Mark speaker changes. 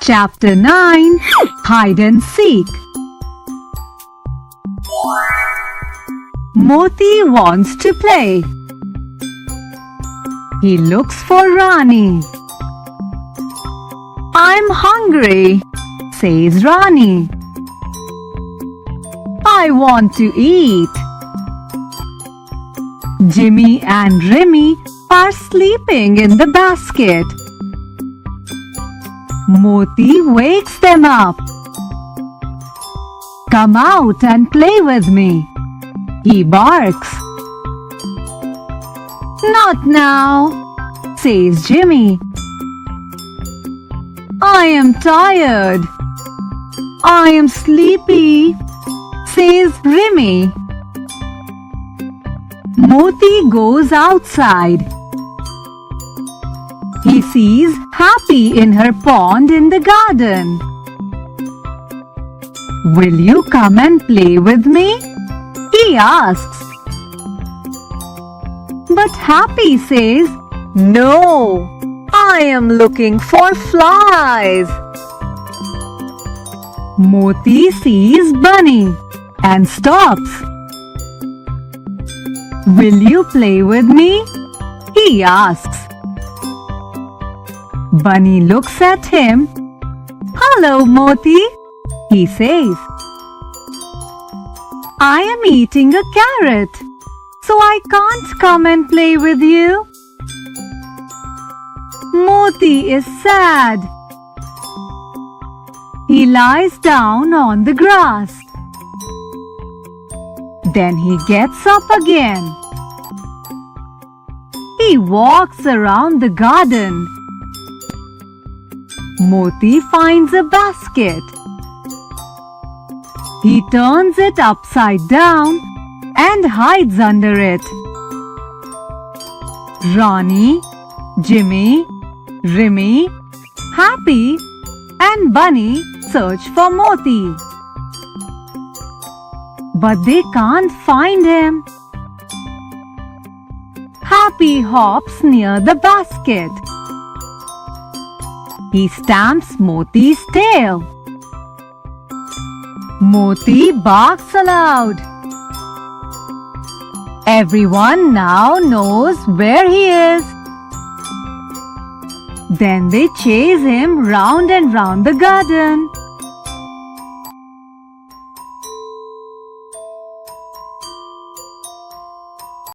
Speaker 1: Chapter 9 Hide and Seek. Moti wants to play. He looks for Rani. I'm hungry, says Rani. I want to eat. Jimmy and Remy are sleeping in the basket. Moti wakes them up. Come out and play with me, he barks. Not now, says Jimmy. I am tired. I am sleepy, says Remy. Moti goes outside. He sees Happy in her pond in the garden. Will you come and play with me? He asks. But Happy says, No, I am looking for flies. Moti sees Bunny and stops. Will you play with me? He asks. Bunny looks at him. Hello, Moti, he says. I am eating a carrot, so I can't come and play with you. Moti is sad. He lies down on the grass. Then he gets up again. He walks around the garden. Moti finds a basket. He turns it upside down and hides under it. Rani, Jimmy, Remy, Happy and Bunny search for Moti. But they can't find him. Happy hops near the basket. He stamps Moti's tail. Moti barks aloud. Everyone now knows where he is. Then they chase him round and round the garden.